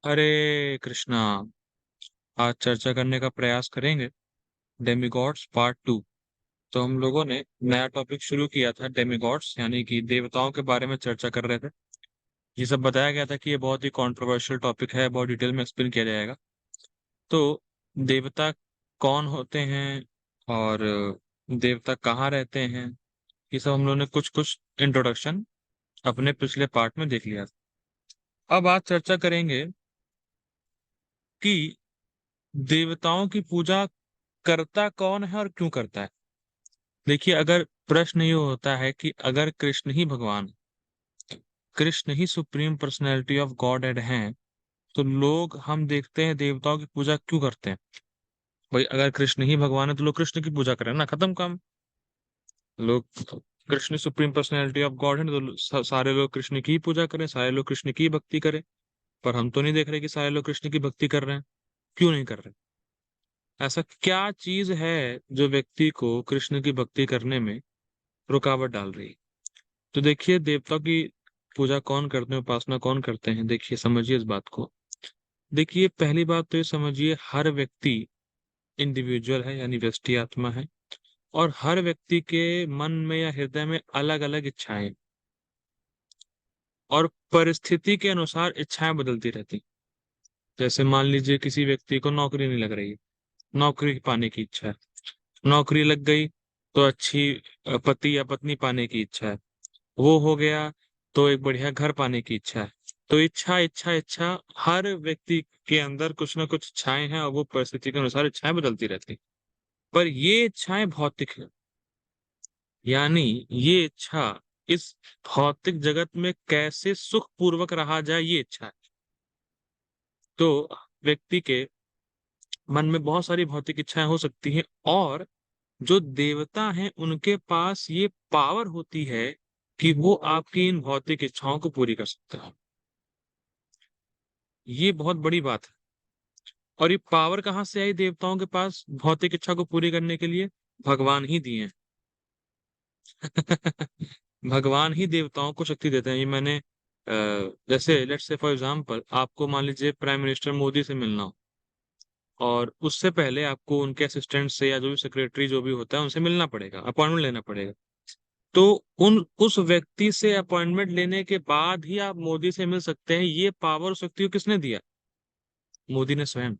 हरे कृष्णा। आज चर्चा करने का प्रयास करेंगे डेमिगॉड्स पार्ट 2। तो हम लोगों ने नया टॉपिक शुरू किया था, डेमिगॉड्स यानी कि देवताओं के बारे में चर्चा कर रहे थे। ये सब बताया गया था कि ये बहुत ही कंट्रोवर्शियल टॉपिक है, बहुत डिटेल में एक्सप्लेन किया जाएगा। तो देवता कौन होते हैं और देवता कहाँ रहते हैं, ये सब हम लोगों ने कुछ कुछ इंट्रोडक्शन अपने पिछले पार्ट में देख लिया था। अब आज चर्चा करेंगे कि देवताओं की पूजा करता कौन है और क्यों करता है। देखिए, अगर प्रश्न ये होता है कि अगर कृष्ण ही भगवान, कृष्ण ही supreme personality of godhead हैं, तो लोग हम देखते हैं देवताओं की पूजा क्यों करते हैं। भाई, अगर कृष्ण ही भगवान है तो लोग कृष्ण की पूजा करें ना, खत्म काम। लोग, Krishna supreme personality of God है तो सारे लोग कृष्ण की ही पूजा करें, सारे लोग कृष्ण की ही भक्ति करें। पर हम तो नहीं देख रहे कि सारे लोग कृष्ण की भक्ति कर रहे हैं। क्यों नहीं कर रहे? ऐसा क्या चीज है जो व्यक्ति को कृष्ण की भक्ति करने में रुकावट डाल रही है? तो देखिए, देवताओं की पूजा कौन करते हैं, उपासना कौन करते हैं, देखिए समझिए इस बात को। देखिए, पहली बात तो ये समझिए, हर व्यक्ति इंडिविजुअल है, यानी व्यष्टि आत्मा है। और हर व्यक्ति के मन में या हृदय में अलग अलग इच्छाएं हैं। और परिस्थिति के अनुसार इच्छाएं बदलती रहती। जैसे मान लीजिए किसी व्यक्ति को नौकरी नहीं लग रही है, नौकरी पाने की इच्छा है। नौकरी लग गई तो अच्छी पति या पत्नी पाने की इच्छा है। वो हो गया तो एक बढ़िया घर पाने की इच्छा है। तो इच्छा इच्छा इच्छा, हर व्यक्ति के अंदर कुछ ना कुछ इच्छाएं हैं और वो परिस्थिति के अनुसार इच्छाएं बदलती रहती। पर ये इच्छाएं भौतिक है, यानी ये इच्छा इस भौतिक जगत में कैसे सुख पूर्वक रहा जाए, ये इच्छा है। तो व्यक्ति के मन में बहुत सारी भौतिक इच्छाएं हो सकती हैं, और जो देवता हैं उनके पास ये पावर होती है कि वो आपकी इन भौतिक इच्छाओं को पूरी कर सकते हैं। ये बहुत बड़ी बात है। और ये पावर कहाँ से आई देवताओं के पास भौतिक इच्छा को पूरी करने के लिए? भगवान ही दिए हैं। भगवान ही देवताओं को शक्ति देते हैं। ये मैंने जैसे लेट्स से फॉर एग्जांपल, आपको मान लीजिए प्राइम मिनिस्टर मोदी से मिलना हो, और उससे पहले आपको उनके असिस्टेंट से या जो भी सेक्रेटरी जो भी होता है उनसे मिलना पड़ेगा, अपॉइंटमेंट लेना पड़ेगा। तो उस व्यक्ति से अपॉइंटमेंट लेने के बाद ही आप मोदी से मिल सकते हैं। ये पावर उस व्यक्ति को किसने दिया? मोदी ने स्वयं।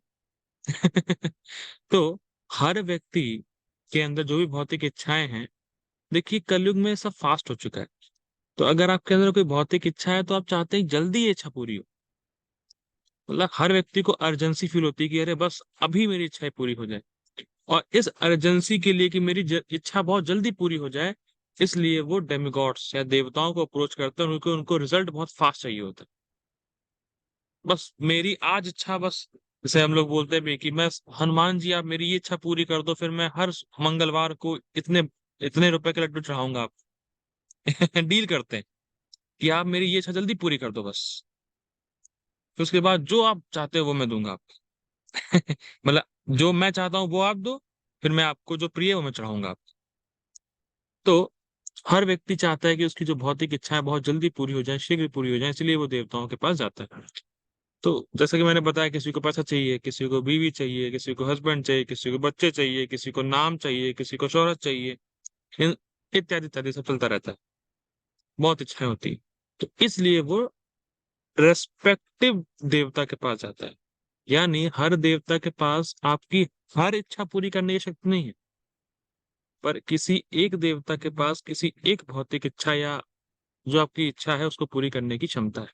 तो हर व्यक्ति के अंदर जो भी भौतिक इच्छाएं हैं, देखिए कलयुग में सब फास्ट हो चुका है। तो अगर आपके अंदर कोई भौतिक इच्छा है तो आप चाहते हैं जल्दी ये इच्छा पूरी हो। मतलब हर व्यक्ति को अर्जेंसी फील होती है कि अरे बस अभी मेरी इच्छा पूरी हो जाए। और इस अर्जेंसी के लिए कि मेरी इच्छा बहुत जल्दी पूरी हो जाए, इसलिए वो डेमिगॉड्स या देवताओं को अप्रोच करते हैं, उनको उनको रिजल्ट बहुत फास्ट चाहिए होता है। बस मेरी आज इच्छा, बस जैसे हम लोग बोलते हैं भी कि मैं, हनुमान जी आप मेरी ये इच्छा पूरी कर दो, फिर मैं हर मंगलवार को इतने इतने रुपए के लड्डू चढ़ाऊंगा आप। डील करते हैं कि आप मेरी ये इच्छा जल्दी पूरी कर दो बस, फिर उसके बाद जो आप चाहते हो वो मैं दूंगा आपको। मतलब जो मैं चाहता हूँ वो आप दो, फिर मैं आपको जो प्रिय है वो मैं चढ़ाऊंगा आपको। तो हर व्यक्ति चाहता है कि उसकी जो भौतिक इच्छाएं बहुत जल्दी पूरी हो जाए, शीघ्र पूरी हो जाए, इसलिए वो देवताओं के पास जाता है। तो जैसा कि मैंने बताया, किसी को पैसा चाहिए, किसी को बीवी चाहिए, किसी को हस्बैंड चाहिए, किसी को बच्चे चाहिए, किसी को नाम चाहिए, किसी को शोहरत चाहिए, इन- इत्यादि इत्यादि सब चलता रहता है। बहुत इच्छाएं होती हैं। तो इसलिए वो रेस्पेक्टिव देवता के पास जाता है। यानी हर देवता के पास आपकी हर इच्छा पूरी करने की शक्ति नहीं है, पर किसी एक देवता के पास किसी एक भौतिक इच्छा या जो आपकी इच्छा है उसको पूरी करने की क्षमता है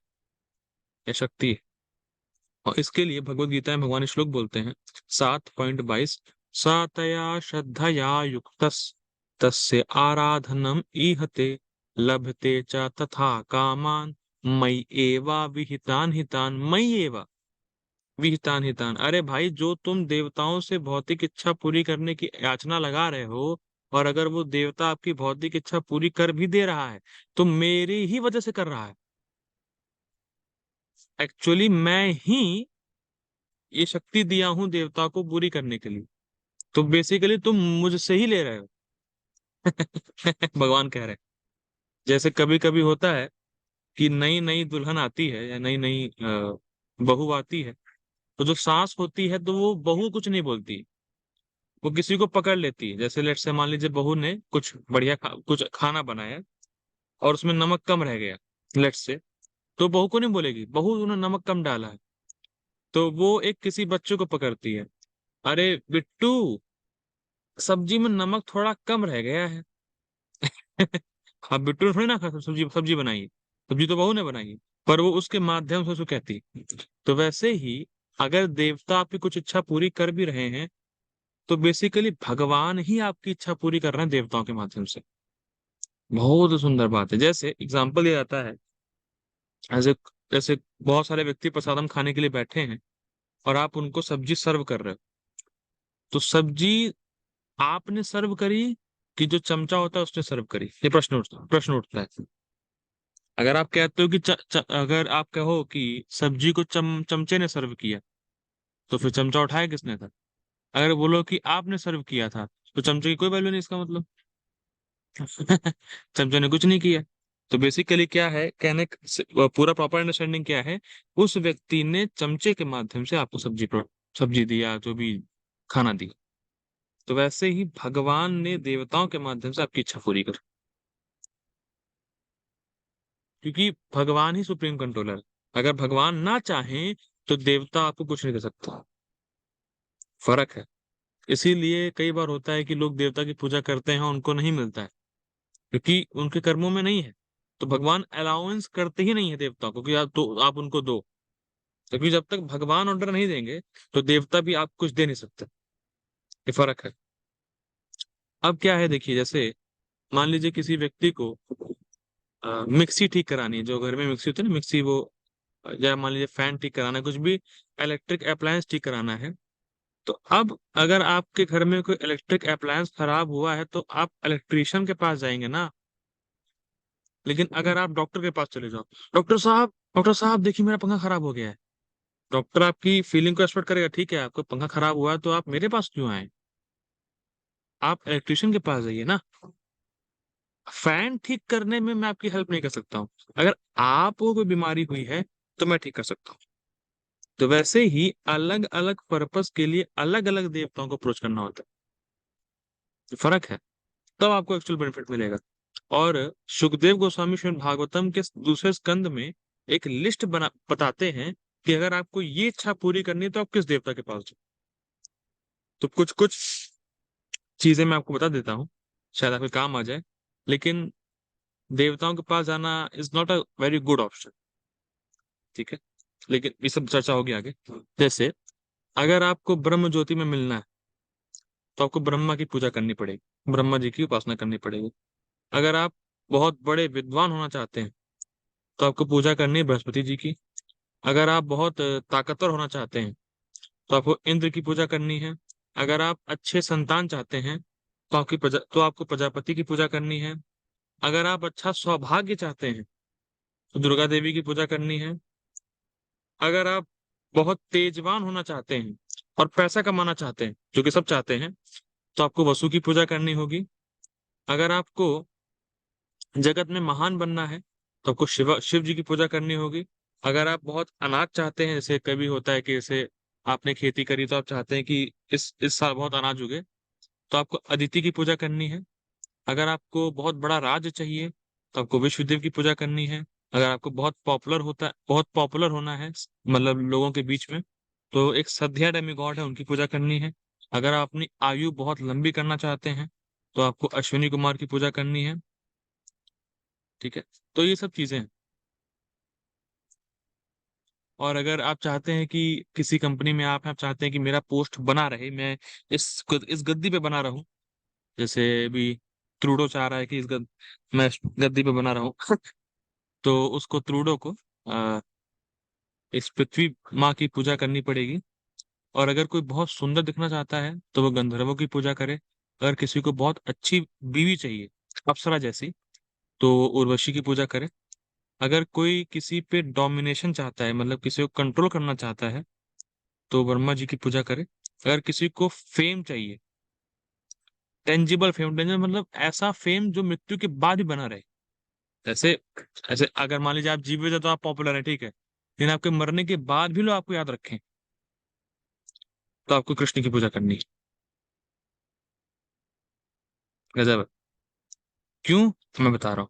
या शक्ति है। और इसके लिए भगवत गीता में भगवान श्लोक बोलते हैं, 7.22, सातया श्रद्धया युक्तस तस्य आराधनम ईहते लभते च तथा कामान मयि एवा विहितान हितान मयि एवा विहितान हितान। अरे भाई, जो तुम देवताओं से भौतिक इच्छा पूरी करने की याचना लगा रहे हो, और अगर वो देवता आपकी भौतिक इच्छा पूरी कर भी दे रहा है तो मेरी ही वजह से कर रहा है। एक्चुअली मैं ही ये शक्ति दिया हूं देवता को पूरी करने के लिए। तो बेसिकली तुम मुझसे ही ले रहे हो। भगवान कह रहे हैं। जैसे कभी कभी होता है कि नई नई दुल्हन आती है या नई नई बहू आती है, तो जो सास होती है तो वो बहू कुछ नहीं बोलती, वो किसी को पकड़ लेती है। जैसे लेट से मान लीजिए बहू ने कुछ बढ़िया कुछ खाना बनाया और उसमें नमक कम रह गया, लेट से, तो बहू को नहीं बोलेगी, बहू तूने नमक कम डाला है। तो वो एक किसी बच्चे को पकड़ती है, अरे बिट्टू, सब्जी में नमक थोड़ा कम रह गया है। अब बिट्टू ने थोड़ी ना सब्जी सब्जी बनाई है, सब्जी तो बहू ने बनाई है, पर वो उसके माध्यम से उसको कहती है। तो वैसे ही अगर देवता आपकी कुछ इच्छा पूरी कर भी रहे हैं, तो बेसिकली भगवान ही आपकी इच्छा पूरी कर रहे हैं देवताओं के माध्यम से। बहुत सुंदर बात है। जैसे एग्जाम्पल ये आता है, ऐसे जैसे बहुत सारे व्यक्ति प्रसादम खाने के लिए बैठे हैं और आप उनको सब्जी सर्व कर रहे हो, तो सब्जी आपने सर्व करी कि जो चमचा होता है उसने सर्व करी, ये प्रश्न उठता है। अगर आप कहते हो कि अगर आप कहो कि सब्जी को चमचे ने सर्व किया, तो फिर चमचा उठाया किसने था? अगर बोलो कि आपने सर्व किया था, तो चमचे की कोई वैल्यू नहीं इसका मतलब। चमचे ने कुछ नहीं किया। तो बेसिकली क्या है कहने पूरा प्रॉपर अंडरस्टैंडिंग क्या है, उस व्यक्ति ने चमचे के माध्यम से आपको सब्जी दिया, जो भी खाना दिया। तो वैसे ही भगवान ने देवताओं के माध्यम से आपकी इच्छा पूरी कर, क्योंकि भगवान ही सुप्रीम कंट्रोलर है। अगर भगवान ना चाहें तो देवता आपको कुछ नहीं कर सकता। फर्क है। इसीलिए कई बार होता है कि लोग देवता की पूजा करते हैं, उनको नहीं मिलता है, क्योंकि उनके कर्मों में नहीं है। तो भगवान अलाउंस करते ही नहीं है देवताओं को कि आप उनको दो, क्योंकि जब तक भगवान ऑर्डर नहीं देंगे तो देवता भी आप कुछ दे नहीं सकते। ये फर्क है। अब क्या है देखिए, जैसे मान लीजिए किसी व्यक्ति को मिक्सी ठीक करानी है, जो घर में मिक्सी होती है ना, मिक्सी वो, या मान लीजिए फैन ठीक कराना है, कुछ भी इलेक्ट्रिक अप्लायंस ठीक कराना है। तो अब अगर आपके घर में कोई इलेक्ट्रिक अप्लायंस खराब हुआ है तो आप इलेक्ट्रिशियन के पास जाएंगे ना। लेकिन अगर आप डॉक्टर के पास चले जाओ, डॉक्टर साहब देखिए मेरा पंखा खराब हो गया है, डॉक्टर आपकी फीलिंग को एक्सपेक्ट करेगा, ठीक है आपको पंखा खराब हुआ है तो आप मेरे पास क्यों आए, आप इलेक्ट्रिशियन के पास जाइए ना। फैन ठीक करने में मैं आपकी हेल्प नहीं कर सकता हूँ, अगर आपको कोई बीमारी हुई है तो मैं ठीक कर सकता हूँ। तो वैसे ही अलग अलग पर्पस के लिए अलग अलग देवताओं को अप्रोच करना होता है, फर्क है। तब आपको एक्चुअल बेनिफिट मिलेगा। और सुखदेव गोस्वामी श्रीमद् भागवतम के दूसरे स्कंद में एक लिस्ट बना बताते हैं कि अगर आपको ये इच्छा पूरी करनी है तो आप किस देवता के पास जाओ। तो कुछ कुछ चीजें मैं आपको बता देता हूँ, शायद आपके काम आ जाए। लेकिन देवताओं के पास जाना is not a very good option, ठीक है। लेकिन ये सब चर्चा होगी आगे। जैसे अगर आपको ब्रह्म ज्योति में मिलना है तो आपको ब्रह्मा की पूजा करनी पड़ेगी, ब्रह्मा जी की उपासना करनी पड़ेगी। अगर आप बहुत बड़े विद्वान होना चाहते हैं तो आपको पूजा करनी है बृहस्पति जी की। अगर आप बहुत ताकतवर होना चाहते हैं तो आपको इंद्र की पूजा करनी है। अगर आप अच्छे संतान चाहते हैं तो आपको प्रजापति की पूजा करनी है। अगर आप अच्छा सौभाग्य चाहते हैं तो दुर्गा देवी की पूजा करनी है। अगर आप बहुत तेजवान होना चाहते हैं और पैसा कमाना चाहते हैं, जो कि सब चाहते हैं, तो आपको वसु की पूजा करनी होगी। अगर आपको जगत में महान बनना है तो आपको शिव जी की पूजा करनी होगी। अगर आप बहुत अनाज चाहते हैं, जैसे कभी होता है कि जैसे आपने खेती करी तो आप चाहते हैं कि इस साल बहुत अनाज उगे, तो आपको अदिति की पूजा करनी है। अगर आपको बहुत बड़ा राज्य चाहिए तो आपको विश्वदेव की पूजा करनी है। अगर आपको बहुत पॉपुलर होना है, मतलब लोगों के बीच में, तो एक सद्या डेमीगॉड है, उनकी पूजा करनी है। अगर आप अपनी आयु बहुत लंबी करना चाहते हैं तो आपको अश्विनी कुमार की पूजा करनी है, ठीक है। तो ये सब चीजें हैं। और अगर आप चाहते हैं कि किसी कंपनी में आप चाहते हैं कि मेरा पोस्ट बना रहे, मैं इस गद्दी पे बना रहूं, जैसे अभी ट्रूडो चाह रहा है कि मैं इस गद्दी पे बना रहूं, तो उसको ट्रूडो को आ, इस पृथ्वी माँ की पूजा करनी पड़ेगी। और अगर कोई बहुत सुंदर दिखना चाहता है तो वो गंधर्वों की पूजा करे। अगर किसी को बहुत अच्छी बीवी चाहिए, अप्सरा जैसी, तो उर्वशी की पूजा करे। अगर कोई किसी पे डोमिनेशन चाहता है, मतलब किसी को कंट्रोल करना चाहता है, तो वर्मा जी की पूजा करे। अगर किसी को फेम चाहिए, टेंजिबल फेम, टेंजिबल मतलब ऐसा फेम जो मृत्यु के बाद भी बना रहे, जैसे ऐसे अगर मान लीजिए आप जीवित है तो आप पॉपुलर है, ठीक है, लेकिन आपके मरने के बाद भी लोग आपको याद रखें, तो आपको कृष्ण की पूजा करनी है। गजब है। क्यों? तो मैं बता रहा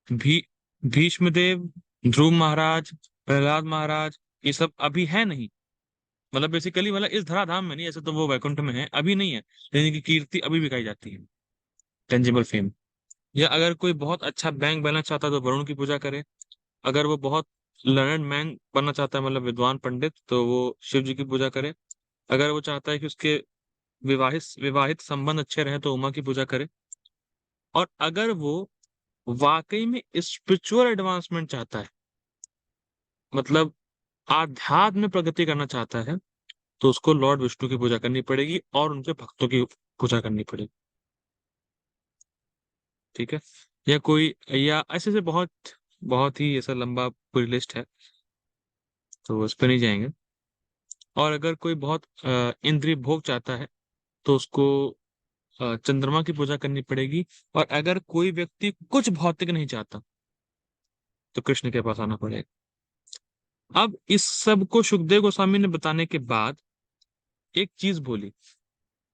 हूँ। भीष्म देव, ध्रुव महाराज, प्रहलाद महाराज, ये सब अभी है नहीं। मतलब बेसिकली मतलब इस धराधाम में नहीं, ऐसे तो वो वैकुंठ में है, अभी नहीं है, लेकिन इनकी कीर्ति अभी भी गाई जाती है, टेंजिबल फेम। या अगर कोई बहुत अच्छा बैंक बनना चाहता है तो वरुण की पूजा करे। अगर वो बहुत लर्नड मैन बनना चाहता है, मतलब विद्वान पंडित, तो वो शिव जी की पूजा करे। अगर वो चाहता है कि उसके विवाहित विवाहित संबंध अच्छे रहे तो उमा की पूजा करे। और अगर वो वाकई में स्पिरिचुअल एडवांसमेंट चाहता है, मतलब आध्यात्म में प्रगति करना चाहता है, तो उसको लॉर्ड विष्णु की पूजा करनी पड़ेगी और उनके भक्तों की पूजा करनी पड़ेगी। ठीक है। या कोई, या ऐसे से बहुत बहुत ही ऐसा लंबा पूरी लिस्ट है, तो उस पर नहीं जाएंगे। और अगर कोई बहुत इंद्रिय भोग चाहता है तो उसको चंद्रमा की पूजा करनी पड़ेगी। और अगर कोई व्यक्ति कुछ भौतिक नहीं चाहता तो कृष्ण के पास आना पड़ेगा। अब इस सब को सुखदेव गोस्वामी ने बताने के बाद एक चीज बोली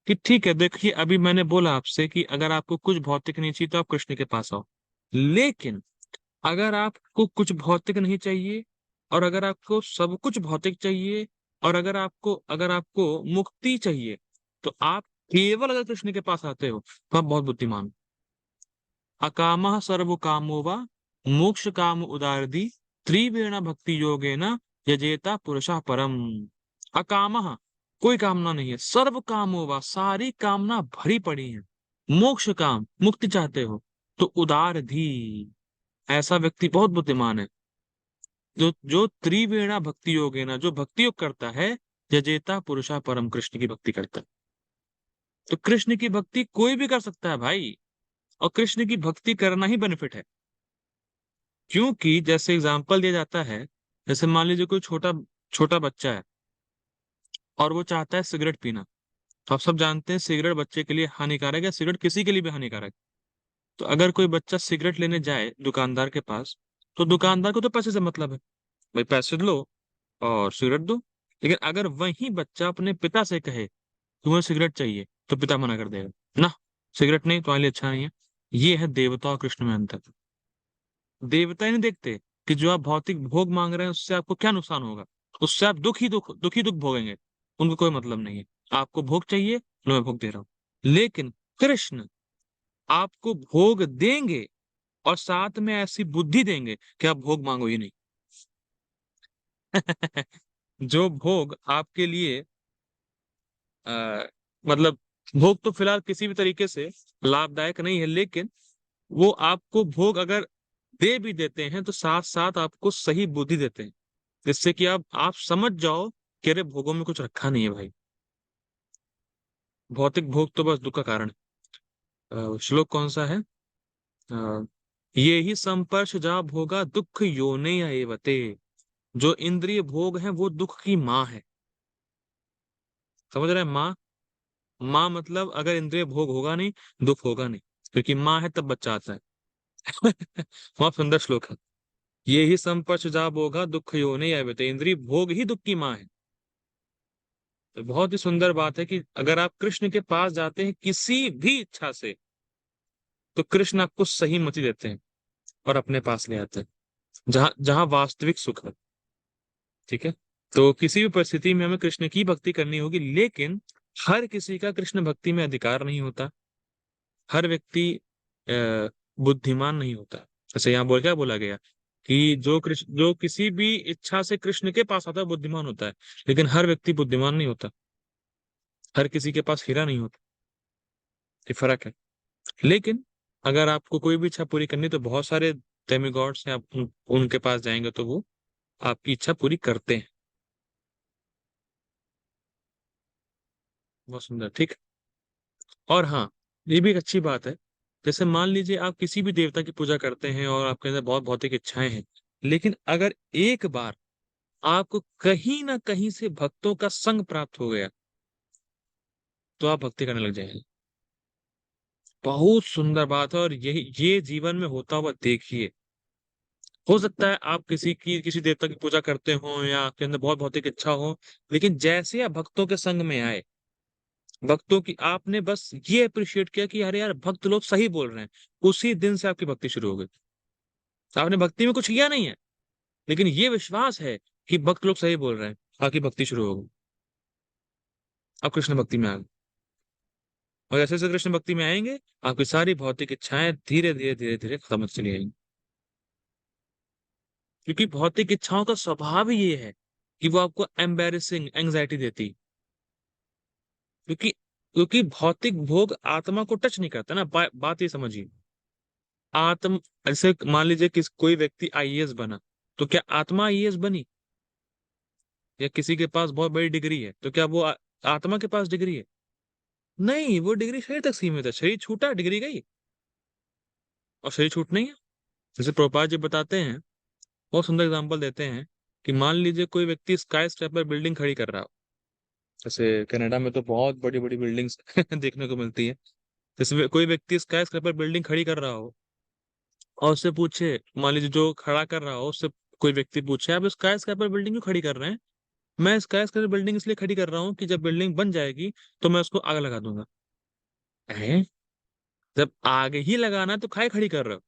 कि ठीक है, देखिए अभी मैंने बोला आपसे कि अगर आपको कुछ भौतिक नहीं चाहिए तो आप कृष्ण के पास आओ, लेकिन अगर आपको कुछ भौतिक नहीं चाहिए और अगर आपको सब कुछ भौतिक चाहिए और अगर आपको मुक्ति चाहिए, तो आप केवल अगर कृष्ण के पास आते हो तो आप बहुत बुद्धिमान। अकामः सर्व कामो वा मोक्ष काम उदारदी त्रिवेण भक्ति योगेन यजेता पुरुषः परम। अकामः, कोई कामना नहीं है, सर्व कामो वा, सारी कामना भरी पड़ी है, मोक्ष काम, मुक्ति चाहते हो, तो उदार धी, ऐसा व्यक्ति बहुत बुद्धिमान है। जो जो त्रिवेणा भक्ति योग है ना, जो भक्ति योग करता है, यजेता पुरुषा परम, कृष्ण की भक्ति करता है। तो कृष्ण की भक्ति कोई भी कर सकता है भाई, और कृष्ण की भक्ति करना ही बेनिफिट है। क्योंकि जैसे एग्जाम्पल दिया जाता है, जैसे मान लीजिए कोई छोटा छोटा बच्चा है और वो चाहता है सिगरेट पीना। तो आप सब जानते हैं सिगरेट बच्चे के लिए हानिकारक है, सिगरेट किसी के लिए भी हानिकारक है। तो अगर कोई बच्चा सिगरेट लेने जाए दुकानदार के पास, तो दुकानदार को तो पैसे से मतलब है, भाई पैसे लो और सिगरेट दो। लेकिन अगर वही बच्चा अपने पिता से कहे तुम्हें सिगरेट चाहिए, तो पिता मना कर देगा, ना, सिगरेट नहीं, तुम्हारे लिए अच्छा नहीं है। ये है देवता और कृष्ण में अंतर। देवता ही नहीं देखते कि जो आप भौतिक भोग मांग रहे हैं उससे आपको क्या नुकसान होगा, उससे आप दुख ही दुख भोगेंगे। उनको कोई मतलब नहीं है, आपको भोग चाहिए, लो मैं भोग दे रहा हूं। लेकिन कृष्ण आपको भोग देंगे और साथ में ऐसी बुद्धि देंगे कि आप भोग मांगो ही नहीं। जो भोग आपके लिए मतलब, भोग तो फिलहाल किसी भी तरीके से लाभदायक नहीं है, लेकिन वो आपको भोग अगर दे भी देते हैं तो साथ साथ आपको सही बुद्धि देते हैं, जिससे कि आप समझ जाओ कि अरे भोगों में कुछ रखा नहीं है भाई। भौतिक भोग तो बस दुख का कारण है। श्लोक कौन सा है? ये ही संपर्श जा भोगा दुख योने एवते। जो इंद्रिय भोग है वो दुख की माँ है। समझ रहे हैं? माँ, माँ मतलब अगर इंद्रिय भोग होगा नहीं, दुख होगा नहीं, क्योंकि माँ है तब बच्चा आता है। बहुत सुंदर श्लोक है। ये ही संपर्श जा भोगा दुख योनि एवते, इंद्रिय भोग ही दुख की माँ है। तो बहुत ही सुंदर बात है कि अगर आप कृष्ण के पास जाते हैं किसी भी इच्छा से, तो कृष्ण आपको सही मति देते हैं और अपने पास ले आते हैं, जहां जहां वास्तविक सुख है। ठीक है। तो किसी भी परिस्थिति में हमें कृष्ण की भक्ति करनी होगी, लेकिन हर किसी का कृष्ण भक्ति में अधिकार नहीं होता। हर व्यक्ति अ, बुद्धिमान नहीं होता। जैसे यहाँ बोल क्या बोला गया कि जो किसी भी इच्छा से कृष्ण के पास आता है बुद्धिमान होता है, लेकिन हर व्यक्ति बुद्धिमान नहीं होता। हर किसी के पास हीरा नहीं होता। ये फर्क है। लेकिन अगर आपको कोई भी इच्छा पूरी करनी है, तो बहुत सारे डेमिगॉड्स हैं, आप उनके पास जाएंगे तो वो आपकी इच्छा पूरी करते हैं। बहुत सुंदर। ठीक। और हाँ, ये भी एक अच्छी बात है। जैसे मान लीजिए आप किसी भी देवता की पूजा करते हैं और आपके अंदर बहुत भौतिक इच्छाएं हैं, लेकिन अगर एक बार आपको कहीं ना कहीं से भक्तों का संग प्राप्त हो गया, तो आप भक्ति करने लग जाएंगे। बहुत सुंदर बात है, और यही ये जीवन में होता हुआ देखिए। हो सकता है आप किसी देवता की पूजा करते हो या आपके अंदर बहुत भौतिक इच्छा हो, लेकिन जैसे आप भक्तों के संग में आए, भक्तों की आपने बस ये अप्रिशिएट किया कि अरे यार भक्त लोग सही बोल रहे हैं, उसी दिन से आपकी भक्ति शुरू हो गई। आपने भक्ति में कुछ किया नहीं है, लेकिन ये विश्वास है कि भक्त लोग सही बोल रहे हैं, आपकी भक्ति शुरू हो गई। आप कृष्ण भक्ति में आ गए, और जैसे जैसे कृष्ण भक्ति में आएंगे, आपकी सारी भौतिक इच्छाएं धीरे धीरे धीरे धीरे खत्म होती चली आएंगी। क्योंकि भौतिक इच्छाओं का स्वभाव ही ये है कि वो आपको एम्बेरसिंग एंग्जाइटी देती। क्योंकि क्योंकि भौतिक भोग आत्मा को टच नहीं करता ना। बात ये समझिए। आत्म ऐसे मान लीजिए कोई व्यक्ति आईएएस बना, तो क्या आत्मा आईएएस बनी? या किसी के पास बहुत बड़ी डिग्री है, तो क्या वो आत्मा के पास डिग्री है? नहीं, वो डिग्री शरीर तक सीमित है। शरीर छूटा, डिग्री गई, और शरीर छूट नहीं है। जैसे प्रभुपाद जी बताते हैं, बहुत सुंदर एग्जांपल देते हैं कि मान लीजिए कोई व्यक्ति स्काई स्क्रैपर बिल्डिंग खड़ी कर रहा हो। जैसे कनाडा में तो बहुत बड़ी बड़ी बिल्डिंग्स देखने को मिलती है। जैसे कोई व्यक्ति स्काई स्क्रैपर बिल्डिंग खड़ी कर रहा हो, और उससे पूछे, मान लीजिए जो खड़ा कर रहा हो उससे कोई व्यक्ति पूछे, आप स्काई स्क्रैपर बिल्डिंग क्यों खड़ी कर रहे हैं? मैं स्काई स्क्रैपर बिल्डिंग इसलिए खड़ी कर रहा हूँ कि जब बिल्डिंग बन जाएगी तो मैं उसको आग लगा दूंगा। हैं? जब आग ही लगाना है तो खाई खड़ी कर रहे हो?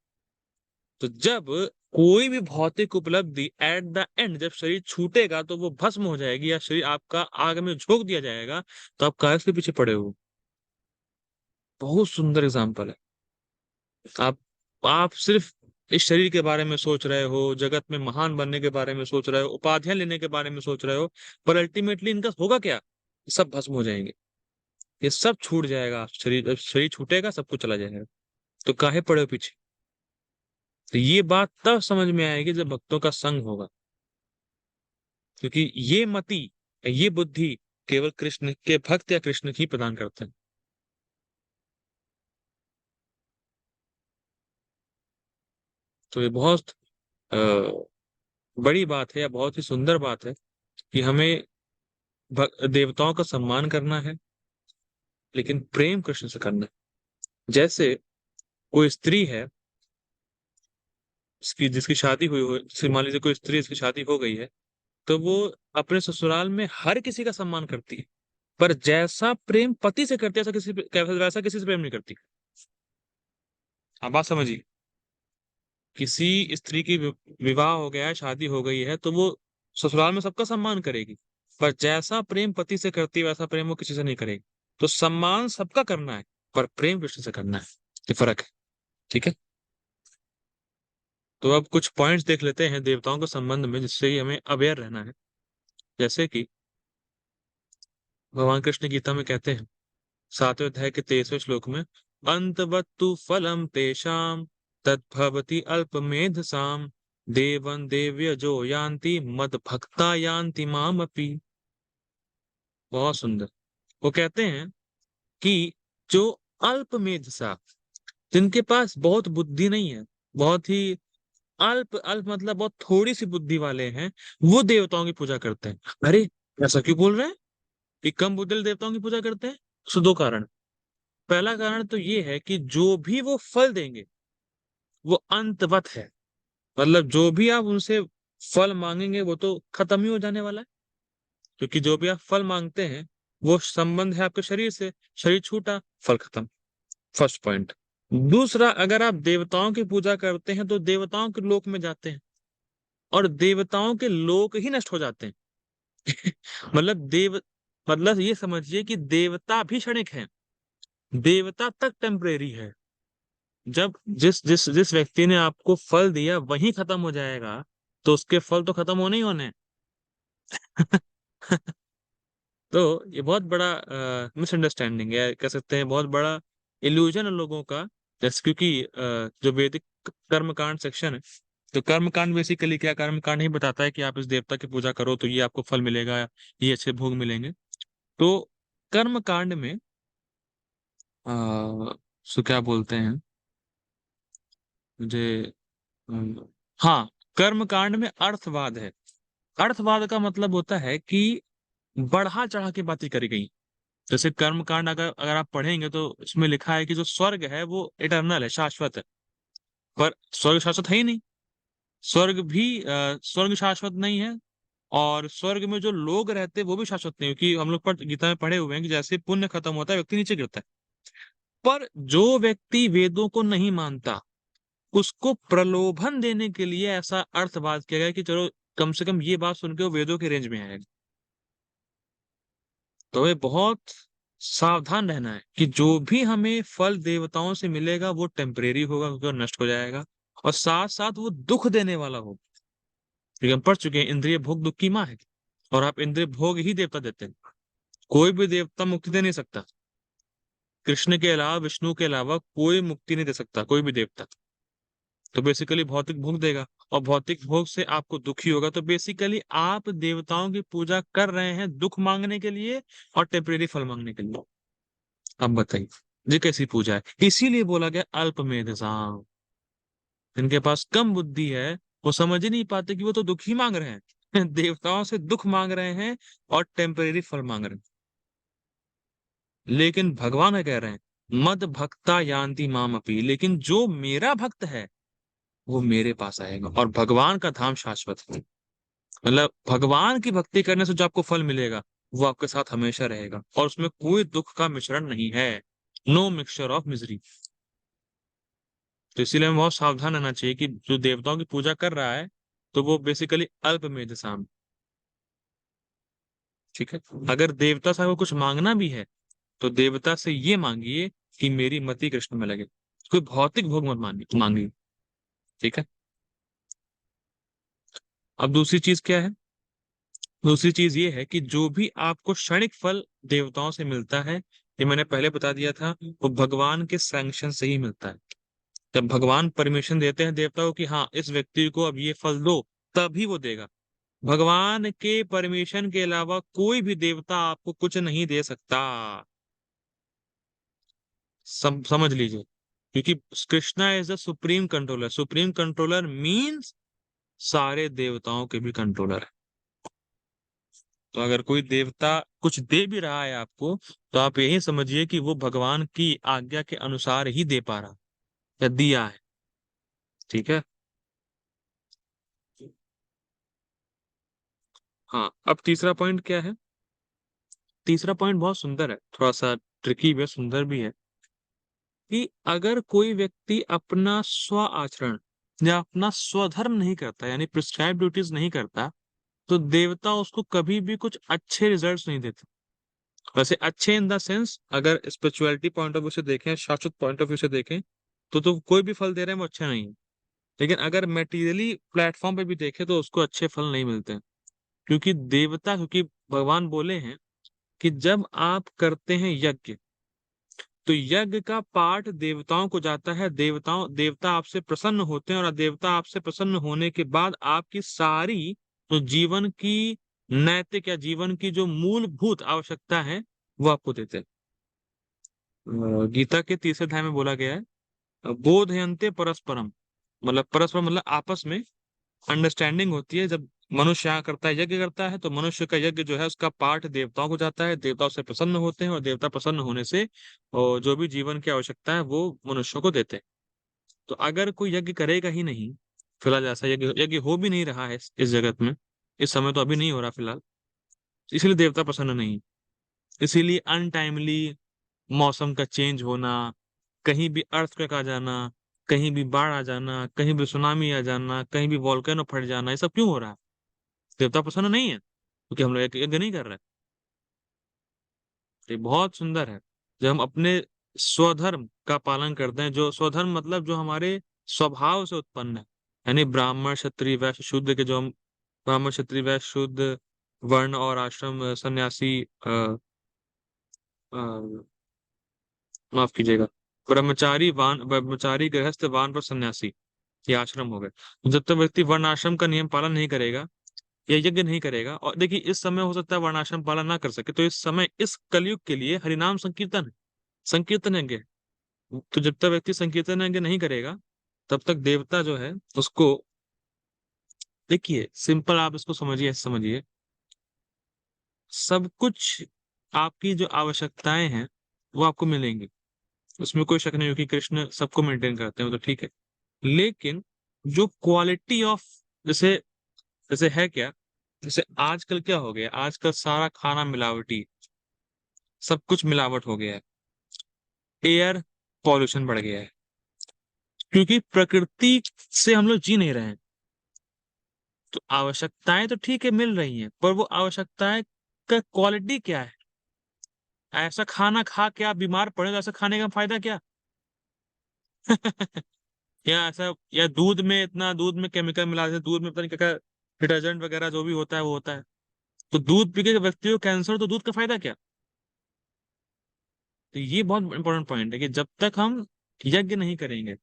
तो जब कोई भी भौतिक उपलब्धि एट द एंड जब शरीर छूटेगा तो वो भस्म हो जाएगी, या शरीर आपका आग में झोंक दिया जाएगा, तो आप काहे के पीछे पड़े हो? बहुत सुंदर एग्जाम्पल है। आप आप सिर्फ इस शरीर के बारे में सोच रहे हो, जगत में महान बनने के बारे में सोच रहे हो, उपाधियां लेने के बारे में सोच रहे हो, पर अल्टीमेटली इनका होगा क्या? ये सब भस्म हो जाएंगे, ये सब छूट जाएगा। शरीर शरीर छूटेगा, सब कुछ चला जाएगा। तो काहे पड़े हो पीछे? तो ये बात तब समझ में आएगी जब भक्तों का संग होगा। क्योंकि ये मति, ये बुद्धि केवल कृष्ण के भक्त या कृष्ण ही प्रदान करते हैं। तो ये बहुत अ, बड़ी बात है, या बहुत ही सुंदर बात है कि हमें देवताओं का सम्मान करना है, लेकिन प्रेम कृष्ण से करना है। जैसे कोई स्त्री है, जिसकी शादी हुई हो, जैसे मान लीजिए कोई स्त्री, जिसकी शादी हो गई है, तो वो अपने ससुराल में हर किसी का सम्मान करती है, पर जैसा प्रेम पति से करती है वैसा किसी से प्रेम नहीं करती। आप बात समझिए। किसी स्त्री की विवाह हो गया है, शादी हो गई है, तो वो ससुराल में सबका सम्मान करेगी, पर जैसा प्रेम पति से करती है वैसा प्रेम वो किसी से नहीं करेगी। तो सम्मान सबका करना है, पर प्रेम कृष्ण से करना है। ये फर्क है। ठीक है। तो अब कुछ पॉइंट्स देख लेते हैं देवताओं के संबंध में, जिससे ही हमें अवेयर रहना है। जैसे कि भगवान कृष्ण गीता में कहते हैं, 7वें अध्याय के 23वें श्लोक में, अंतवत्तु फलम तेषाम तद्भवति अल्पमेधसाम देवं देव्यजो यान्ति मद भक्ता यान्ति माम अपि। बहुत सुंदर। वो कहते हैं कि जो अल्पमेधसा, जिनके पास बहुत बुद्धि नहीं है, बहुत ही अल्प अल्प मतलब बहुत थोड़ी सी बुद्धि वाले हैं, वो देवताओं की पूजा करते हैं। अरे, ऐसा क्यों बोल रहे हैं कि कम बुद्धि वाले देवताओं की पूजा करते हैं? सो दो कारण। पहला कारण तो ये है कि जो भी वो फल देंगे वो अंतवत है। मतलब जो भी आप उनसे फल मांगेंगे वो तो खत्म ही हो जाने वाला है। क्योंकि जो भी आप फल मांगते हैं वो संबंध है आपके शरीर से, शरीर छूटा, फल खत्म। First point. दूसरा, अगर आप देवताओं की पूजा करते हैं तो देवताओं के लोक में जाते हैं, और देवताओं के लोक ही नष्ट हो जाते हैं। मतलब मतलब ये समझिए कि देवता भी क्षणिक है, देवता तक टेम्परेरी है। जब जिस जिस जिस व्यक्ति ने आपको फल दिया वही खत्म हो जाएगा, तो उसके फल तो खत्म होने ही होने हैं। तो ये बहुत बड़ा मिसअंडरस्टैंडिंग है, कह सकते हैं बहुत बड़ा इल्यूजन है लोगों का। जैसे क्योंकि जो वैदिक कर्मकांड सेक्शन है, तो कर्मकांड बेसिकली क्या, कर्मकांड ही बताता है कि आप इस देवता की पूजा करो तो ये आपको फल मिलेगा, ये अच्छे भोग मिलेंगे। तो कर्मकांड में सो क्या बोलते हैं मुझे, हाँ, कर्म कांड में अर्थवाद है। अर्थवाद का मतलब होता है कि बढ़ा चढ़ा के बातें करी गई। जैसे कर्म कांड अगर अगर आप पढ़ेंगे तो इसमें लिखा है कि जो स्वर्ग है वो इटर्नल है, शाश्वत है। पर स्वर्ग शाश्वत है ही नहीं। स्वर्ग शाश्वत नहीं है, और स्वर्ग में जो लोग रहते हैं वो भी शाश्वत नहीं, क्योंकि हम लोग गीता में पढ़े हुए हैं कि जैसे पुण्य खत्म होता है व्यक्ति नीचे गिरता है। पर जो व्यक्ति वेदों को नहीं मानता, उसको प्रलोभन देने के लिए ऐसा अर्थवाद किया गया कि चलो कम से कम ये बात सुन के वो वेदों के रेंज में आएगा। तो ये बहुत सावधान रहना है कि जो भी हमें फल देवताओं से मिलेगा वो टेम्परेरी होगा, क्योंकि वो नष्ट हो जाएगा, और साथ साथ वो दुख देने वाला होगा। क्योंकि हम पढ़ चुके हैं इंद्रिय भोग दुख की माँ है, और आप इंद्रिय भोग ही देवता देते हैं। कोई भी देवता मुक्ति दे नहीं सकता, कृष्ण के अलावा, विष्णु के अलावा कोई मुक्ति नहीं दे सकता, कोई भी देवता। तो बेसिकली भौतिक भोग देगा, और भौतिक भोग से आपको दुखी होगा। तो बेसिकली आप देवताओं की पूजा कर रहे हैं दुख मांगने के लिए और टेम्परेरी फल मांगने के लिए। अब बताइए ये कैसी पूजा है? इसीलिए बोला गया अल्प मेधसाम। जिनके पास कम बुद्धि है वो समझ ही नहीं पाते कि वो तो दुख ही मांग रहे हैं देवताओं से दुख मांग रहे हैं और टेम्परेरी फल मांग रहे हैं। लेकिन भगवान है कह रहे हैं मद भक्ता यान्ति माम अपि, लेकिन जो मेरा भक्त है वो मेरे पास आएगा, और भगवान का धाम शाश्वत है। मतलब भगवान की भक्ति करने से जो आपको फल मिलेगा वो आपके साथ हमेशा रहेगा, और उसमें कोई दुख का मिश्रण नहीं है। No mixture of misery. तो इसीलिए हमें बहुत सावधान रहना चाहिए कि जो देवताओं की पूजा कर रहा है तो वो बेसिकली अल्प मेधसाम। ठीक है, अगर देवता से आपको कुछ मांगना भी है तो देवता से ये मांगिए कि मेरी मति कृष्ण में लगे, कोई भौतिक भोग मत मांगिए। ठीक है। अब दूसरी चीज क्या है? दूसरी चीज ये है कि जो भी आपको क्षणिक फल देवताओं से मिलता है, ये मैंने पहले बता दिया था, वो भगवान के सैंक्शन से ही मिलता है। जब भगवान परमिशन देते हैं देवता को कि हाँ इस व्यक्ति को अब ये फल दो, तभी वो देगा। भगवान के परमिशन के अलावा कोई भी देवता आपको कुछ नहीं दे सकता। समझ लीजिए, क्योंकि Krishna is the supreme controller. Supreme controller means सारे देवताओं के भी कंट्रोलर है। तो अगर कोई देवता कुछ दे भी रहा है आपको, तो आप यही समझिए कि वो भगवान की आज्ञा के अनुसार ही दे पा रहा या दिया है। ठीक है। हाँ, अब तीसरा पॉइंट क्या है? तीसरा पॉइंट बहुत सुंदर है, थोड़ा सा ट्रिकी भी है, सुंदर भी है, कि अगर कोई व्यक्ति अपना स्व आचरण या अपना स्वधर्म नहीं करता, यानी प्रिस्क्राइब ड्यूटीज नहीं करता, तो देवता उसको कभी भी कुछ अच्छे रिजल्ट्स नहीं देते। वैसे अच्छे इन द सेंस, अगर स्पिरिचुअलिटी पॉइंट ऑफ व्यू से देखें, शाश्वत पॉइंट ऑफ व्यू से देखें, तो कोई भी फल दे रहे हैं वो अच्छा नहीं है। लेकिन अगर मेटीरियली प्लेटफॉर्म पे भी देखें तो उसको अच्छे फल नहीं मिलते हैं। क्योंकि भगवान बोले हैं कि जब आप करते हैं यज्ञ, तो यज्ञ का पाठ देवताओं को जाता है, देवता आपसे प्रसन्न होते हैं, और देवता आपसे प्रसन्न होने के बाद आपकी सारी जो जीवन की नैतिक या जीवन की जो मूलभूत आवश्यकता है वो आपको देते हैं। गीता के तीसरे अध्याय में बोला गया है बोधयन्ते परस्परम, मतलब परस्पर मतलब आपस में अंडरस्टैंडिंग होती है। जब मनुष्य यहाँ करता है, यज्ञ करता है, तो मनुष्य का यज्ञ जो है उसका पाठ देवताओं को जाता है, देवताओं से प्रसन्न होते हैं, और देवता प्रसन्न होने से और जो भी जीवन की आवश्यकता है वो मनुष्यों को देते हैं। तो अगर कोई यज्ञ करेगा ही नहीं, फिलहाल ऐसा यज्ञ यज्ञ हो भी नहीं रहा है इस जगत में, इस समय तो अभी नहीं हो रहा फिलहाल, इसलिए देवता प्रसन्न नहीं। इसीलिए अनटाइमली मौसम का चेंज होना, कहीं भी अर्थक्वेक आ जाना, कहीं भी बाढ़ आ जाना, कहीं भी सुनामी आ जाना, कहीं भी वॉल्केनो फट जाना, ये सब क्यों हो रहा है? देवता प्रसन्न नहीं है क्योंकि हम लोग यज्ञ नहीं कर रहे। तो ये बहुत सुंदर है जब हम अपने स्वधर्म का पालन करते हैं। जो स्वधर्म मतलब जो हमारे स्वभाव से उत्पन्न है, यानी ब्राह्मण क्षत्रिय वैश्य शूद्र के जो हम ब्राह्मण क्षत्रिय वैश्य शूद्र वर्ण और आश्रम सन्यासी माफ कीजिएगा, ब्रह्मचारी गृहस्थ वान पर सन्यासी, ये आश्रम हो गए। जब तक व्यक्ति वर्ण आश्रम का नियम पालन नहीं करेगा या यज्ञ नहीं करेगा, और देखिए इस समय हो सकता है वर्णाश्रम पालन ना कर सके, तो इस समय इस कलयुग के लिए हरिनाम संकीर्तन है, संकीर्तन यज्ञ है। तो जब तक व्यक्ति संकीर्तन यज्ञ नहीं करेगा तब तक देवता जो है उसको, देखिए सिंपल आप इसको समझिए, ऐसे समझिए, सब कुछ आपकी जो आवश्यकताएं हैं वो आपको मिलेंगी, उसमें कोई शक नहीं हो कि कृष्ण सबको मेंटेन करते हैं, वो तो ठीक है। लेकिन जो क्वालिटी ऑफ, जैसे जैसे है क्या, जैसे आजकल क्या हो गया, आजकल सारा खाना मिलावटी, सब कुछ मिलावट हो गया है। एयर पॉल्यूशन बढ़ गया है, क्योंकि प्रकृति से हम लोग जी नहीं रहे हैं। तो आवश्यकताएं तो ठीक है मिल रही हैं, पर वो आवश्यकताएं का क्वालिटी क्या है? ऐसा खाना खा के आप बीमार पड़े तो ऐसा खाने का फायदा क्या? या ऐसा, या दूध में, इतना दूध में केमिकल मिला देते हैं, दूध में पता नहीं क्या क्या डिटर्जेंट वगैरह जो भी होता है वो होता है। तो दूध पी के व्यक्ति को कैंसर, तो दूध का फायदा क्या? तो ये बहुत इंपॉर्टेंट पॉइंट है कि जब तक हम यज्ञ नहीं करेंगे,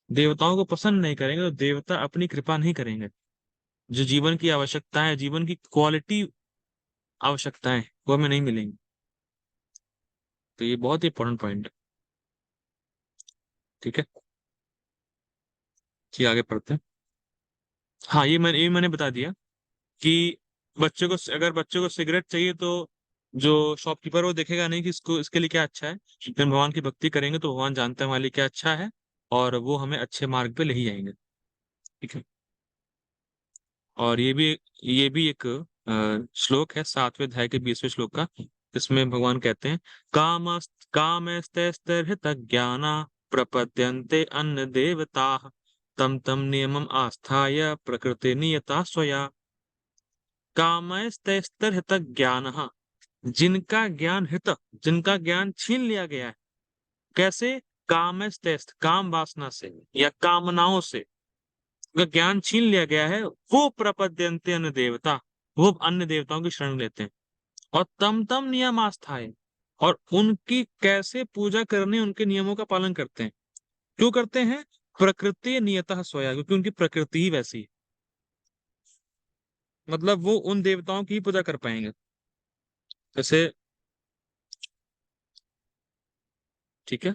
देवताओं को पसंद नहीं करेंगे, तो देवता अपनी कृपा नहीं करेंगे। जो जीवन की आवश्यकताएं, जीवन की क्वालिटी आवश्यकताएं, वो हमें नहीं मिलेंगी। तो ये बहुत ही इंपॉर्टेंट पॉइंट है। ठीक है, कि आगे पढ़ते हैं। हाँ, ये मैंने बता दिया कि बच्चे को, अगर बच्चे को सिगरेट चाहिए तो जो शॉपकीपर वो देखेगा नहीं कि इसको, इसके लिए क्या अच्छा है। जब भगवान की भक्ति करेंगे तो भगवान जानते हैं हमारे लिए क्या अच्छा है, और वो हमें अच्छे मार्ग पे ले ही जाएंगे। ठीक है। और ये भी एक श्लोक है, 7वें अध्याय के 20वें श्लोक का। इसमें भगवान कहते हैं, कामस्तैस्तैर्हित ज्ञाना प्रपद्यन्ते अन्य देवता तम तम नियमम आस्थाय प्रकृति नियता स्वया। कामस्तैस्तैर्हित ज्ञान, जिनका ज्ञान हित, जिनका ज्ञान छीन लिया गया है। कैसे? कामस्तैस्त, काम वासना से या कामनाओं से का ज्ञान छीन लिया गया है, वो प्रपद्यन्ते अन्य देवता, वो अन्य देवताओं की शरण लेते हैं। और तम तम नियम आस्थाएं, और उनकी कैसे पूजा करनी, उनके नियमों का पालन करते हैं। क्यों करते हैं? प्रकृति नियतः स्वया, क्योंकि उनकी प्रकृति ही वैसी है। मतलब वो उन देवताओं की ही पूजा कर पाएंगे। जैसे, ठीक है,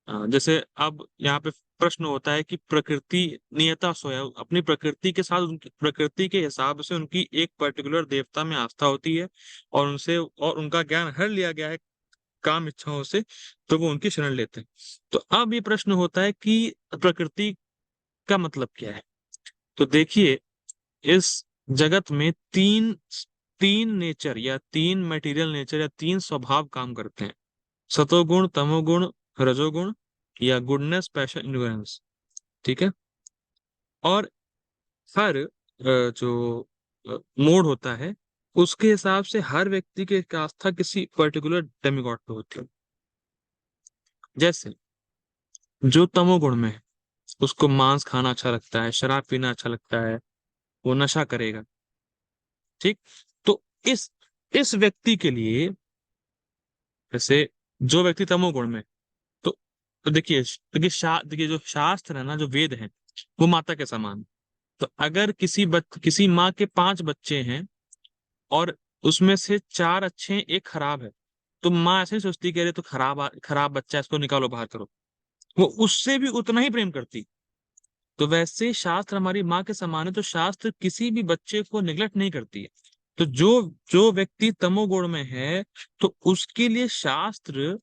जैसे अब यहाँ पे प्रश्न होता है कि प्रकृति नियता सोया, अपनी प्रकृति के साथ, उनकी प्रकृति के हिसाब से उनकी एक पर्टिकुलर देवता में आस्था होती है, और उनसे, और उनका ज्ञान हर लिया गया है काम इच्छाओं से, तो वो उनकी शरण लेते हैं। तो अब ये प्रश्न होता है कि प्रकृति का मतलब क्या है? तो देखिए, इस जगत में तीन तीन नेचर, या तीन मटेरियल नेचर, या तीन स्वभाव काम करते हैं। सतोगुण, तमोगुण, रजोगुण, या गुडनेस, पैशन, इग्नोरेंस। ठीक है। और हर जो मोड होता है, उसके हिसाब से हर व्यक्ति की एक आस्था किसी पर्टिकुलर डेमिगॉड पे होती है। जैसे जो तमोगुण में है, उसको मांस खाना अच्छा लगता है, शराब पीना अच्छा लगता है, वो नशा करेगा। ठीक। तो इस व्यक्ति के लिए, जैसे जो व्यक्ति तमोगुण में, तो देखिए जो शास्त्र है ना, जो वेद है, वो माता के समान। तो अगर किसी माँ के 5 बच्चे हैं, और उसमें से 4 अच्छे हैं, एक खराब है, तो माँ ऐसे ही सोचती कि अरे तो खराब बच्चा है, इसको निकालो, बाहर करो। वो उससे भी उतना ही प्रेम करती। तो वैसे ही शास्त्र हमारी माँ के समान है, तो शास्त्र किसी भी बच्चे को निगलेक्ट नहीं करती है। तो जो जो व्यक्ति तमोगुण में है, तो उसके लिए शास्त्र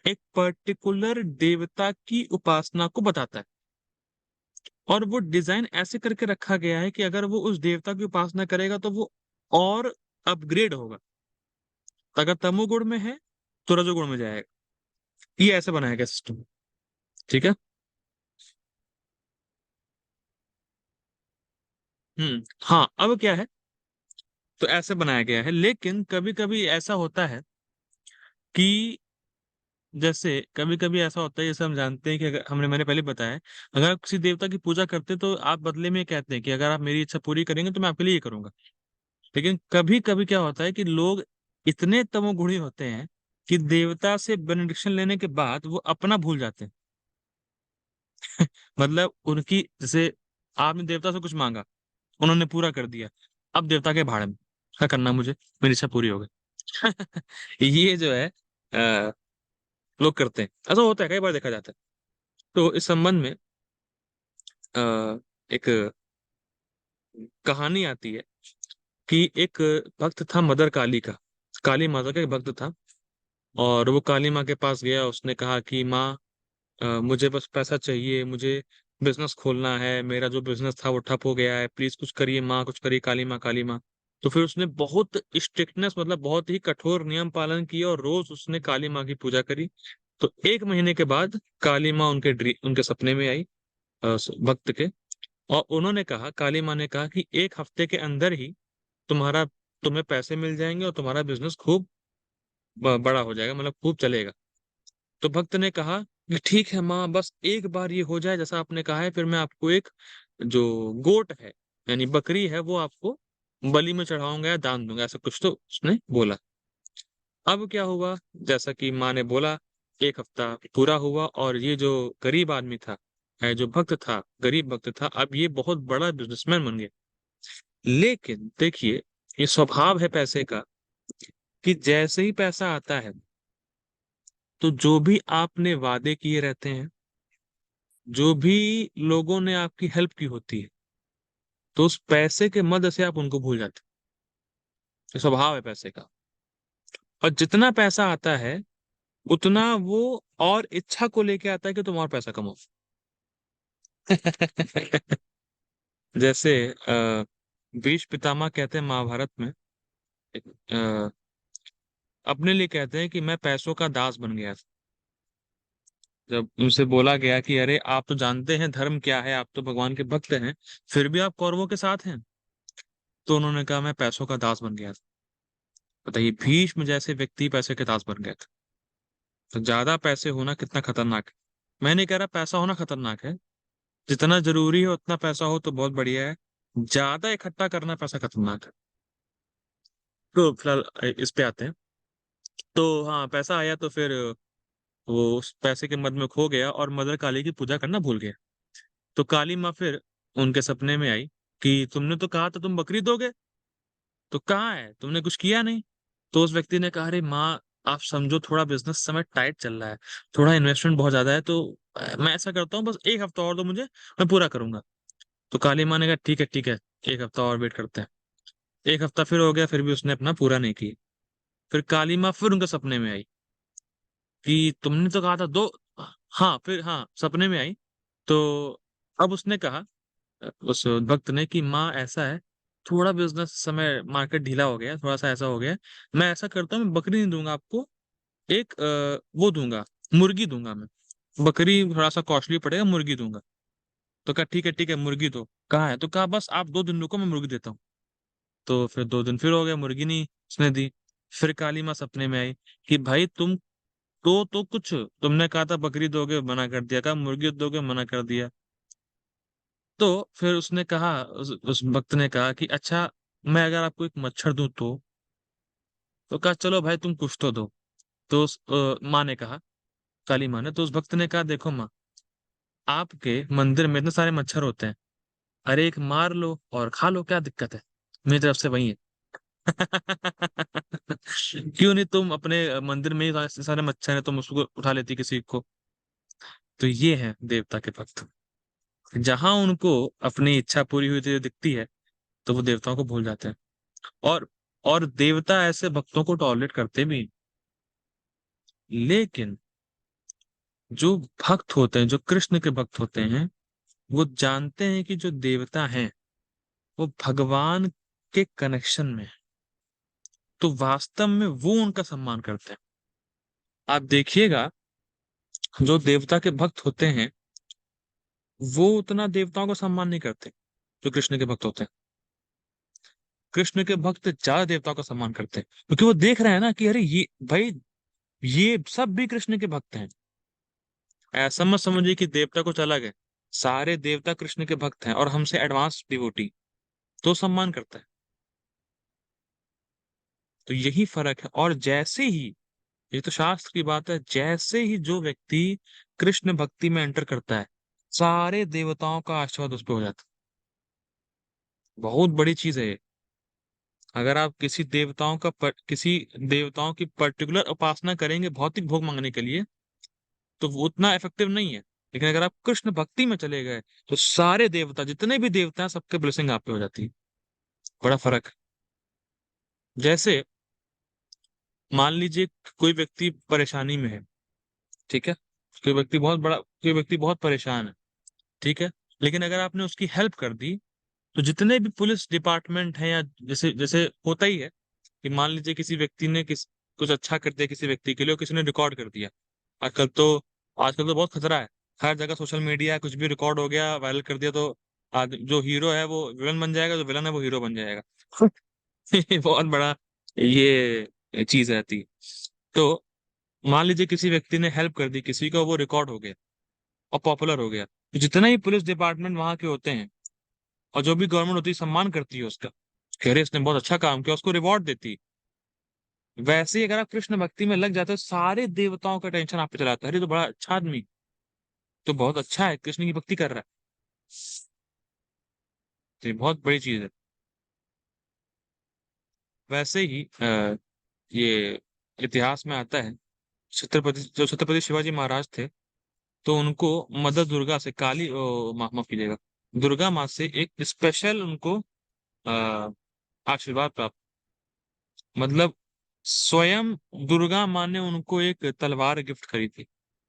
एक पर्टिकुलर देवता की उपासना को बताता है। और वो डिजाइन ऐसे करके रखा गया है कि अगर वो उस देवता की उपासना करेगा तो वो और अपग्रेड होगा। तो अगर तमोगुण में है तो रजोगुण में जाएगा। ये ऐसे बनाया गया सिस्टम। ठीक है। हाँ, अब क्या है, तो ऐसे बनाया गया है, लेकिन कभी कभी ऐसा होता है कि, जैसे कभी कभी ऐसा होता है, जैसे हम जानते हैं कि अगर मैंने पहले बताया, अगर आप किसी देवता की पूजा करते हैं तो आप बदले में कहते हैं कि अगर आप मेरी इच्छा पूरी करेंगे तो मैं आपके लिए ये करूंगा। लेकिन कभी कभी क्या होता है कि लोग इतने तमोगुणी होते हैं कि देवता से बेनिडिक्शन लेने के बाद वो अपना भूल जाते हैं। मतलब उनकी, जैसे आपने देवता से कुछ मांगा, उन्होंने पूरा कर दिया, अब देवता के भाड़े में, क्या करना मुझे, मेरी इच्छा पूरी हो गई। ये जो है लोग करते हैं, ऐसा होता है, कई बार देखा जाता है। तो इस संबंध में एक कहानी आती है कि एक भक्त था मदर काली का, काली माता का एक भक्त था। और वो काली माँ के पास गया, उसने कहा कि माँ, मुझे बस पैसा चाहिए, मुझे बिजनेस खोलना है, मेरा जो बिजनेस था वो ठप हो गया है, प्लीज कुछ करिए माँ, कुछ करिए काली माँ, काली माँ। तो फिर उसने बहुत स्ट्रिक्टनेस, मतलब बहुत ही कठोर नियम पालन किया और रोज उसने काली माँ की पूजा करी। तो 1 महीने के बाद काली माँ उनके सपने में आई, भक्त के। और उन्होंने कहा, काली माँ ने कहा कि 1 हफ्ते के अंदर ही तुम्हारा तुम्हें पैसे मिल जाएंगे और तुम्हारा बिजनेस खूब बड़ा हो जाएगा, मतलब खूब चलेगा। तो भक्त ने कहा कि ठीक है माँ, बस एक बार ये हो जाए जैसा आपने कहा है, फिर मैं आपको एक जो गोट है, यानी बकरी है, वो आपको बलि में चढ़ाऊंगा या दान दूंगा, ऐसा कुछ तो उसने बोला। अब क्या हुआ, जैसा कि माँ ने बोला, 1 हफ्ता पूरा हुआ और ये जो गरीब आदमी था, जो भक्त था, गरीब भक्त था, अब ये बहुत बड़ा बिजनेसमैन बन गया। लेकिन देखिए, ये स्वभाव है पैसे का कि जैसे ही पैसा आता है, तो जो भी आपने वादे किए रहते हैं, जो भी लोगों ने आपकी हेल्प की होती है, तो उस पैसे के मद से आप उनको भूल जाते हैं। ये स्वभाव है पैसे का। और जितना पैसा आता है, उतना वो और इच्छा को लेके आता है कि तुम और पैसा कमाओ। जैसे भीष्म पितामह कहते हैं महाभारत में, अपने लिए कहते हैं कि मैं पैसों का दास बन गया था। जब उनसे बोला गया कि अरे आप तो जानते हैं धर्म क्या है, आप तो भगवान के भक्त हैं, फिर भी आप कौरवों के साथ हैं। तो उन्होंने कहा मैं पैसों का दास बन गया था। बताइए, भीष्म जैसे व्यक्ति पैसे के दास बन गए थे। तो ज्यादा पैसे होना कितना खतरनाक है। मैं नहीं कह रहा पैसा होना खतरनाक है, जितना जरूरी है उतना पैसा हो तो बहुत बढ़िया है। ज्यादा इकट्ठा करना पैसा खतरनाक है। तो फिलहाल इस पे आते हैं। तो हाँ, पैसा आया तो फिर वो उस पैसे के मद में खो गया और मदर काली की पूजा करना भूल गया। तो काली माँ फिर उनके सपने में आई कि तुमने तो कहा था तुम बकरी दोगे, तो कहाँ है, तुमने कुछ किया नहीं। तो उस व्यक्ति ने कहा, अरे माँ, आप समझो थोड़ा बिजनेस समय टाइट चल रहा है, थोड़ा इन्वेस्टमेंट बहुत ज्यादा है, तो मैं ऐसा करता हूँ, बस 1 हफ्ता और दो मुझे, मैं पूरा करूंगा। तो काली माँ ने कहा ठीक है ठीक है, 1 हफ्ता और वेट करते हैं। 1 हफ्ता फिर हो गया, फिर भी उसने अपना पूरा नहीं किया। फिर काली माँ फिर उनके सपने में आई कि तुमने तो कहा था दो। हाँ, फिर हाँ, सपने में आई। तो अब उसने कहा, उस भक्त ने, कि माँ ऐसा है, थोड़ा बिजनेस समय मार्केट ढीला हो गया, थोड़ा सा ऐसा हो गया, मैं ऐसा करता हूँ, मैं बकरी नहीं दूंगा आपको, एक वो दूंगा, मुर्गी दूंगा मैं। बकरी थोड़ा सा कॉस्टली पड़ेगा, मुर्गी दूंगा। तो कहा ठीक है ठीक है, मुर्गी दो। कहाँ है, तो कहा बस आप 2 दिन रुको, मैं मुर्गी देता हूँ। तो फिर 2 दिन फिर हो गया, मुर्गी नहीं उसने दी। फिर काली माँ सपने में आई कि भाई तुम तो कुछ, तुमने कहा था बकरी दोगे, मना कर दिया, कहा मुर्गी दोगे, मना कर दिया। तो फिर उसने कहा, उस भक्त ने कहा कि अच्छा, मैं अगर आपको एक मच्छर दूं तो कहा चलो भाई तुम कुछ तो दो। तो उस माँ ने कहा, काली माँ ने, तो उस भक्त ने कहा देखो माँ, आपके मंदिर में इतने सारे मच्छर होते हैं, अरे एक मार लो और खा लो, क्या दिक्कत है, मेरी तरफ से वही है। क्यों नहीं, तुम अपने मंदिर में ही ऐसे सारे मच्छर है, तुम उसको उठा लेती किसी को। तो ये है देवता के भक्त, जहां उनको अपनी इच्छा पूरी हुई दिखती है, तो वो देवताओं को भूल जाते हैं। और और देवता ऐसे भक्तों को टॉलरेट करते भी हैं। लेकिन जो भक्त होते हैं, जो कृष्ण के भक्त होते हैं, वो जानते हैं कि जो देवता हैं वो भगवान के कनेक्शन में है। तो वास्तव में वो उनका सम्मान करते हैं। आप देखिएगा, जो देवता के भक्त होते हैं, वो उतना देवताओं का सम्मान नहीं करते जो कृष्ण के भक्त होते हैं। कृष्ण के भक्त ज्यादा देवताओं का सम्मान करते हैं, क्योंकि वो देख रहे हैं ना कि अरे ये भाई, ये सब भी कृष्ण के भक्त हैं। ऐसा मत समझिए कि देवता कुछ अलग है, सारे देवता कृष्ण के भक्त हैं और हमसे एडवांस डिवोटी, तो सम्मान करता है। तो यही फर्क है। और जैसे ही, ये तो शास्त्र की बात है, जैसे ही जो व्यक्ति कृष्ण भक्ति में एंटर करता है, सारे देवताओं का आशीर्वाद उस पर हो जाता है। बहुत बड़ी चीज है ये। अगर आप किसी देवताओं की पर्टिकुलर उपासना करेंगे भौतिक भोग मांगने के लिए, तो वो उतना इफेक्टिव नहीं है। लेकिन अगर आप कृष्ण भक्ति में चले गए, तो सारे देवता, जितने भी देवता हैं, सबके ब्लेसिंग आप पे हो जाती है। बड़ा फर्क है। जैसे मान लीजिए कोई व्यक्ति परेशानी में है, ठीक है, कोई व्यक्ति बहुत परेशान है, ठीक है। लेकिन अगर आपने उसकी हेल्प कर दी, तो जितने भी पुलिस डिपार्टमेंट हैं, या जैसे जैसे होता ही है कि मान लीजिए किसी व्यक्ति ने कुछ अच्छा कर दिया किसी व्यक्ति के लिए, और किसी ने रिकॉर्ड कर दिया। आजकल तो आजकल तो बहुत खतरा है। हर जगह सोशल मीडिया, कुछ भी रिकॉर्ड हो गया, वायरल कर दिया, तो जो हीरो है वो विलन बन जाएगा, जो विलन है वो हीरो बन जाएगा। ये बहुत बड़ा ये चीज रहती है। तो मान लीजिए किसी व्यक्ति ने हेल्प कर दी किसी को, वो रिकॉर्ड हो गया और पॉपुलर हो गया, तो जितना ही पुलिस डिपार्टमेंट वहां के होते हैं, और जो भी गवर्नमेंट होती है, सम्मान करती है उसका, कह रहे इसने बहुत अच्छा काम किया, उसको रिवॉर्ड देती है। वैसे ही अगर आप कृष्ण भक्ति में लग जाते हो, सारे देवताओं का टेंशन आप पे चलाता है, अरे तो बड़ा अच्छा आदमी, तो बहुत अच्छा है, कृष्ण की भक्ति कर रहा है। तो ये बहुत बड़ी चीज है। वैसे ही ये इतिहास में आता है, छत्रपति शिवाजी महाराज थे, तो उनको मदर दुर्गा से, माफ कीजिएगा, दुर्गा माँ से एक स्पेशल उनको अ, आशीर्वाद प्राप्त, मतलब स्वयं दुर्गा माँ ने उनको एक तलवार गिफ्ट करी थी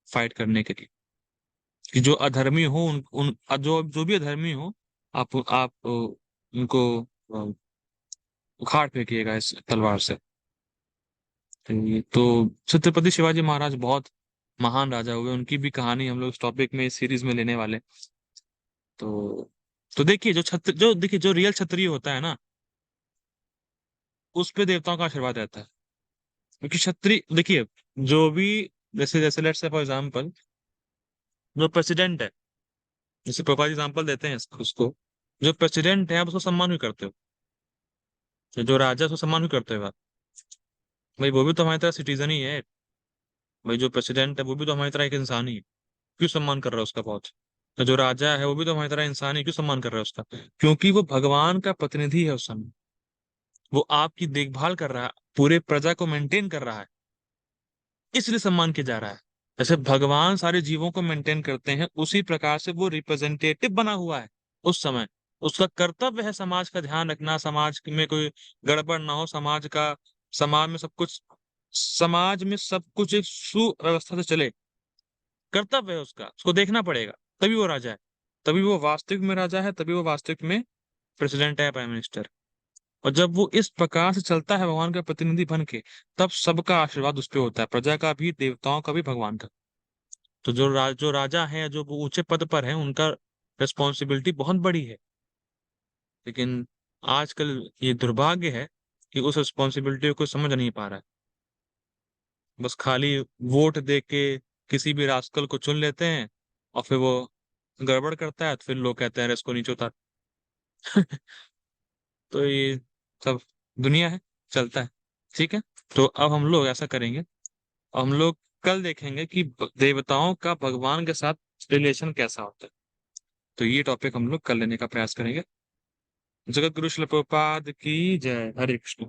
फाइट करने के लिए, कि जो अधर्मी हो उन जो जो भी अधर्मी हो, आप उनको उखाड़ फेंकिएगा इस तलवार से। तो छत्रपति शिवाजी महाराज बहुत महान राजा हुए, उनकी भी कहानी हम लोग इस टॉपिक में, इस सीरीज में लेने वाले हैं। तो देखिए, जो रियल क्षत्रिय होता है ना, उस पे देवताओं का आशीर्वाद रहता है। क्योंकि क्षत्रिय, देखिए, जो भी, जैसे जैसे लेट्स से फॉर एग्जांपल, जो प्रेसिडेंट है, जैसे प्रोपाल एग्जांपल देते हैं उसको, जो प्रेसिडेंट है आप उसको सम्मान भी करते हो, जो राजा है उसको सम्मान भी करते हो आप। भाई वो भी तो हमारी तरह सिटीजन ही है। भाई जो प्रेसिडेंट है वो भी तो हमारी तरह एक इंसान ही है, क्यों सम्मान कर रहा है उसका बहुत। तो जो राजा है वो भी तो हमारी तरह इंसान ही, क्यों सम्मान कर रहा है उसका, क्योंकि वो भगवान का प्रतिनिधि है उस समय। वो आपकी देखभाल कर रहा है, पूरे प्रजा को मेंटेन कर रहा है, इसलिए सम्मान किया जा रहा है। जैसे भगवान सारे जीवों को मेंटेन करते हैं, उसी प्रकार से वो रिप्रेजेंटेटिव बना हुआ है उस समय। उसका कर्तव्य है समाज का ध्यान रखना, समाज में कोई गड़बड़ ना हो, समाज में सब कुछ एक सुव्यवस्था से चले। कर्तव्य है उसका, उसको देखना पड़ेगा। तभी वो राजा है, तभी वो वास्तविक में राजा है, तभी वो वास्तविक में प्रेसिडेंट है, प्राइम मिनिस्टर। और जब वो इस प्रकार से चलता है भगवान का प्रतिनिधि बन के, तब सबका आशीर्वाद उस पे होता है, प्रजा का भी, देवताओं का भी, भगवान का। तो जो राजा हैं, जो वो ऊंचे पद पर हैं, उनका रिस्पॉन्सिबिलिटी बहुत बड़ी है। लेकिन आजकल ये दुर्भाग्य है कि उस रिस्पॉन्सिबिलिटी को समझ नहीं पा रहा है। बस खाली वोट दे के किसी भी रास्कल को चुन लेते हैं, और फिर वो गड़बड़ करता है, तो फिर लोग कहते हैं अरे इसको नीचे उतार। तो ये सब दुनिया है, चलता है। ठीक है। तो अब हम लोग ऐसा करेंगे, हम लोग कल देखेंगे कि देवताओं का भगवान के साथ रिलेशन कैसा होता है। तो ये टॉपिक हम लोग कल लेने का प्रयास करेंगे। जगत गुरु शिल प्रभुपाद की जय। हरे कृष्ण।